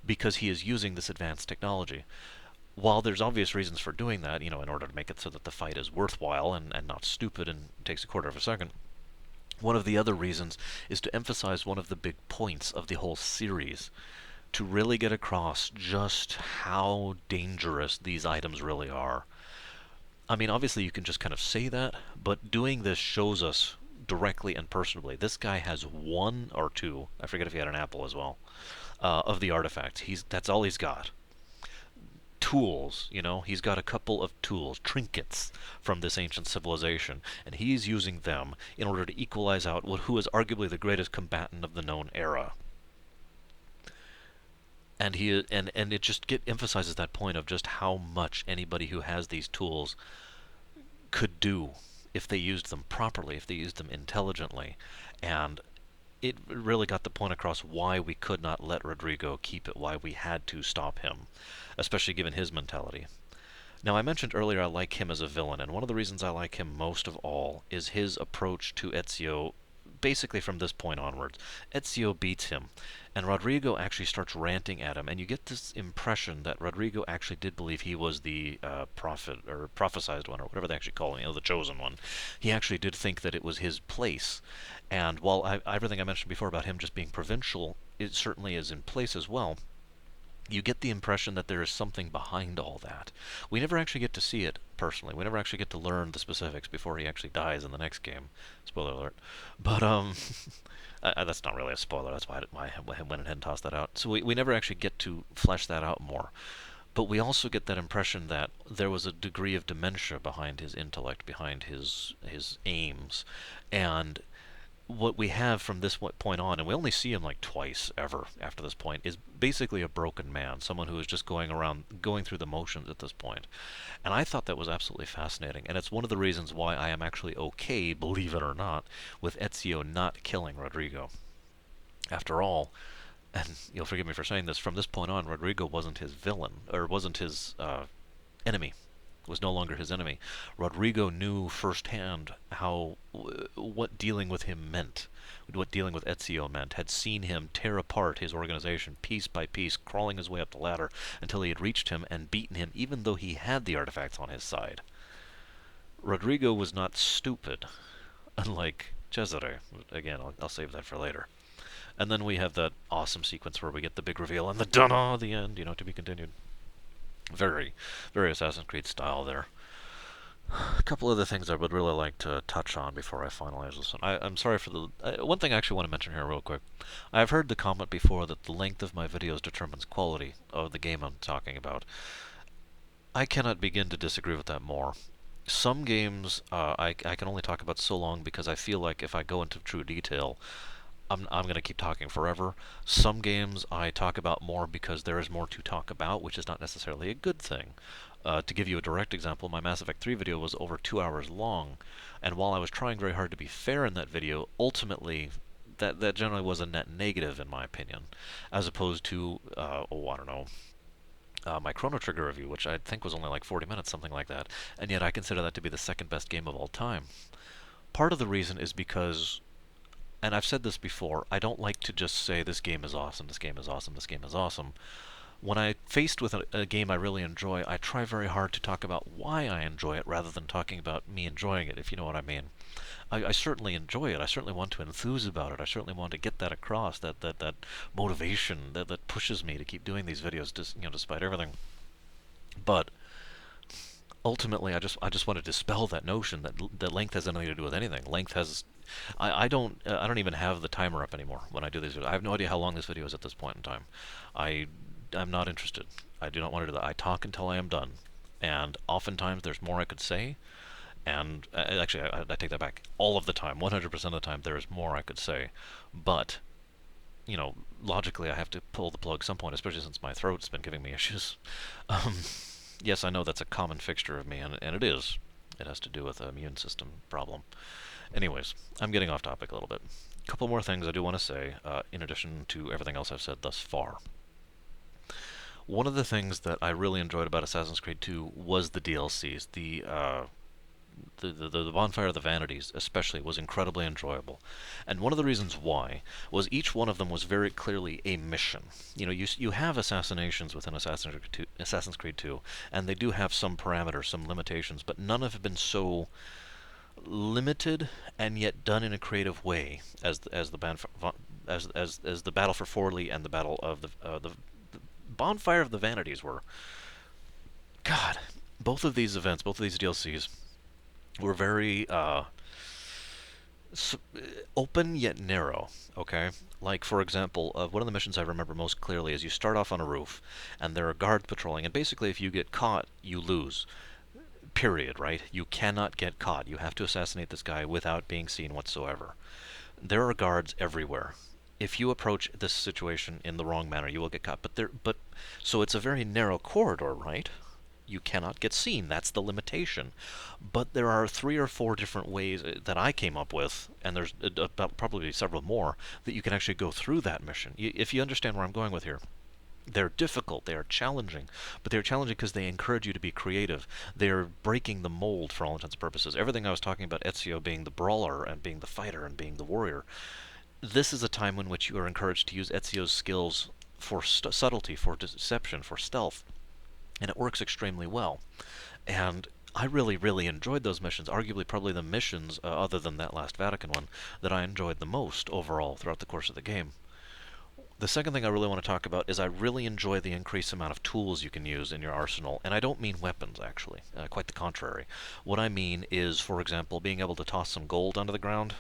because he is using this advanced technology. While there's obvious reasons for doing that, in order to make it so that the fight is worthwhile and not stupid and takes a quarter of a second, one of the other reasons is to emphasize one of the big points of the whole series, to really get across just how dangerous these items really are. I mean, obviously you can just kind of say that, but doing this shows us directly and personally. This guy has one or two, I forget if he had an apple as well, of the artifacts. That's all he's got. Tools, he's got a couple of tools, trinkets from this ancient civilization, and he's using them in order to equalize out who is arguably the greatest combatant of the known era. And it just emphasizes that point of just how much anybody who has these tools could do if they used them properly, if they used them intelligently. And it really got the point across why we could not let Rodrigo keep it, why we had to stop him, especially given his mentality. Now, I mentioned earlier I like him as a villain, and one of the reasons I like him most of all is his approach to Ezio basically from this point onwards. Ezio beats him, and Rodrigo actually starts ranting at him, and you get this impression that Rodrigo actually did believe he was the prophet, or prophesized one, or whatever they actually call him, the chosen one. He actually did think that it was his place, and while everything I mentioned before about him just being provincial, it certainly is in place as well. You get the impression that there is something behind all that. We never actually get to see it personally. We never actually get to learn the specifics before he actually dies in the next game. Spoiler alert. But that's not really a spoiler. That's why I went ahead and tossed that out. So we never actually get to flesh that out more. But we also get that impression that there was a degree of dementia behind his intellect, behind his aims, and what we have from this point on, and we only see him like twice ever after this point, is basically a broken man, someone who is just going through the motions at this point. And I thought that was absolutely fascinating, and it's one of the reasons why I am actually okay, believe it or not, with Ezio not killing Rodrigo. After all, and you'll forgive me for saying this, from this point on, Rodrigo wasn't his villain, or wasn't his enemy, was no longer his enemy. Rodrigo knew firsthand what dealing with him meant, what dealing with Ezio meant, had seen him tear apart his organization piece by piece, crawling his way up the ladder until he had reached him and beaten him, even though he had the artifacts on his side. Rodrigo was not stupid, unlike Cesare. Again, I'll save that for later. And then we have that awesome sequence where we get the big reveal and the dunno at the end, to be continued. Very, very Assassin's Creed style there. A couple other things I would really like to touch on before I finalize this one. I'm sorry for the... one thing I actually want to mention here real quick. I've heard the comment before that the length of my videos determines quality of the game I'm talking about. I cannot begin to disagree with that more. Some games I can only talk about so long because I feel like if I go into true detail, I'm going to keep talking forever. Some games I talk about more because there is more to talk about, which is not necessarily a good thing. To give you a direct example, my Mass Effect 3 video was over 2 hours long, and while I was trying very hard to be fair in that video, ultimately that generally was a net negative in my opinion, as opposed to, I don't know, my Chrono Trigger review, which I think was only like 40 minutes, something like that, and yet I consider that to be the second best game of all time. Part of the reason is because, and I've said this before, I don't like to just say this game is awesome, this game is awesome, this game is awesome. When I'm faced with a game I really enjoy, I try very hard to talk about why I enjoy it rather than talking about me enjoying it, if you know what I mean. I certainly enjoy it. I certainly want to enthuse about it. I certainly want to get that across, that motivation that pushes me to keep doing these videos, despite everything. But ultimately, I just want to dispel that notion that length has anything to do with anything. Length has I don't even have the timer up anymore when I do these videos. I have no idea how long this video is at this point in time. I I'm not interested. I do not want to do that. I talk until I am done, and oftentimes there's more I could say. And actually, I take that back. All of the time, 100% of the time, there is more I could say, but logically, I have to pull the plug some point, especially since my throat's been giving me issues. Um, yes, I know that's a common fixture of me, and it is. It has to do with an immune system problem. Anyways, I'm getting off topic a little bit. A couple more things I do want to say, in addition to everything else I've said thus far. One of the things that I really enjoyed about Assassin's Creed 2 was the DLCs. The Bonfire of the Vanities, especially, was incredibly enjoyable. And one of the reasons why was each one of them was very clearly a mission. You have assassinations within Assassin's Creed 2, and they do have some parameters, some limitations, but none have been so limited and yet done in a creative way as the Battle for Forley and the Battle of the Bonfire of the Vanities were. God, both of these events, both of these DLCs, were very s- open yet narrow. Okay, like for example, one of the missions I remember most clearly is you start off on a roof, and there are guards patrolling, and basically, if you get caught, you lose. Period. Right? You cannot get caught. You have to assassinate this guy without being seen whatsoever. There are guards everywhere. If you approach this situation in the wrong manner, you will get caught. So it's a very narrow corridor, right? You cannot get seen. That's the limitation. But there are three or four different ways that I came up with, and there's probably several more, that you can actually go through that mission. If you understand where I'm going with here. They're difficult, they are challenging, but they're challenging because they encourage you to be creative. They're breaking the mold for all intents and purposes. Everything I was talking about Ezio being the brawler and being the fighter and being the warrior, this is a time in which you are encouraged to use Ezio's skills for subtlety, for deception, for stealth, and it works extremely well. And I really, really enjoyed those missions. Arguably, probably the missions, other than that last Vatican one, that I enjoyed the most overall throughout the course of the game. The second thing I really want to talk about is I really enjoy the increased amount of tools you can use in your arsenal, and I don't mean weapons, actually. Quite the contrary. What I mean is, for example, being able to toss some gold onto the ground,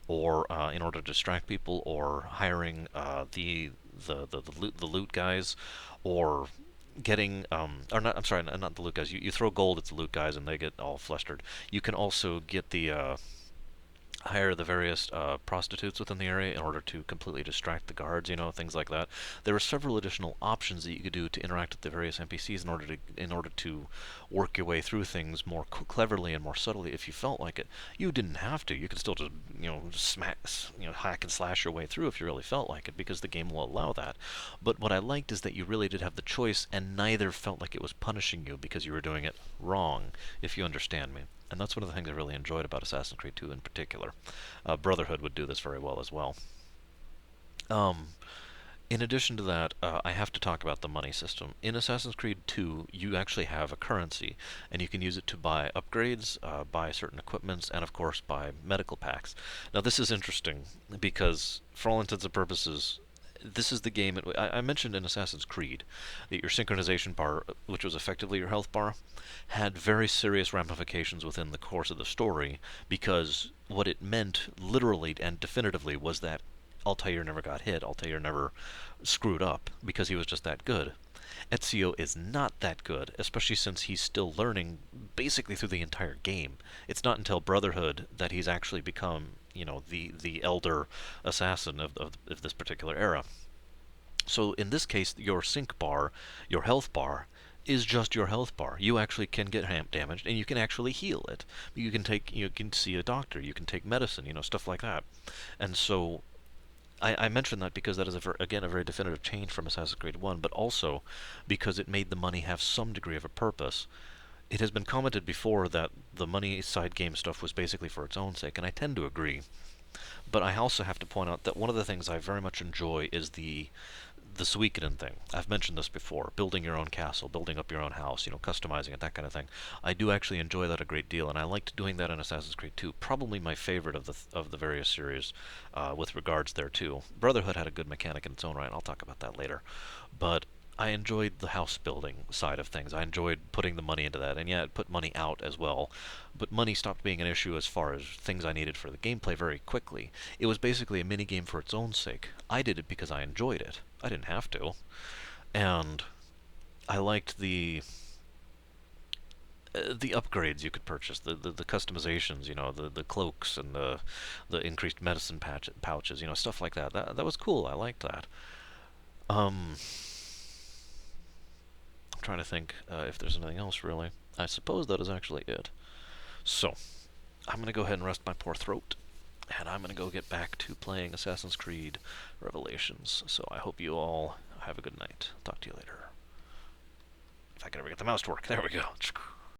or in order to distract people, or hiring the loot guys, or getting or not. I'm sorry, not the loot guys. You throw gold at the loot guys, and they get all flustered. You can also get the hire the various prostitutes within the area in order to completely distract the guards, things like that. There are several additional options that you could do to interact with the various NPCs in order to work your way through things more cleverly and more subtly if you felt like it. You didn't have to. You could still just smack, hack and slash your way through if you really felt like it because the game will allow that. But what I liked is that you really did have the choice and neither felt like it was punishing you because you were doing it wrong, if you understand me. And that's one of the things I really enjoyed about Assassin's Creed 2 in particular. Brotherhood would do this very well as well. Um, in addition to that, I have to talk about the money system. In Assassin's Creed 2, you actually have a currency, and you can use it to buy upgrades, buy certain equipments, and of course buy medical packs. Now, this is interesting because, for all intents and purposes, this is the game. I mentioned in Assassin's Creed that your synchronization bar, which was effectively your health bar, had very serious ramifications within the course of the story because what it meant literally and definitively was that Altair never got hit. Altair never screwed up because he was just that good. Ezio is not that good, especially since he's still learning basically through the entire game. It's not until Brotherhood that he's actually become, the elder assassin of this particular era. So in this case, your sync bar, your health bar, is just your health bar. You actually can get damaged, and you can actually heal it. You can see a doctor, you can take medicine, stuff like that. And so I mention that because that is, again, a very definitive change from Assassin's Creed 1, but also because it made the money have some degree of a purpose. It has been commented before that the money side game stuff was basically for its own sake, and I tend to agree. But I also have to point out that one of the things I very much enjoy is the Suikoden thing. I've mentioned this before. Building your own castle, building up your own house, customizing it, that kind of thing. I do actually enjoy that a great deal, and I liked doing that in Assassin's Creed 2. Probably my favorite of the various series with regards there too. Brotherhood had a good mechanic in its own right, and I'll talk about that later. But I enjoyed the house building side of things. I enjoyed putting the money into that, and yeah, it put money out as well. But money stopped being an issue as far as things I needed for the gameplay very quickly. It was basically a mini game for its own sake. I did it because I enjoyed it. I didn't have to. And I liked the upgrades you could purchase, the customizations, the cloaks and the increased medicine pouches, stuff like that. That was cool. I liked that. Um, I'm trying to think if there's anything else really. I suppose that is actually it. So I'm gonna go ahead and rest my poor throat, and I'm gonna go get back to playing Assassin's Creed Revelations. So I hope you all have a good night. Talk to you later. If I can ever get the mouse to work. There we go.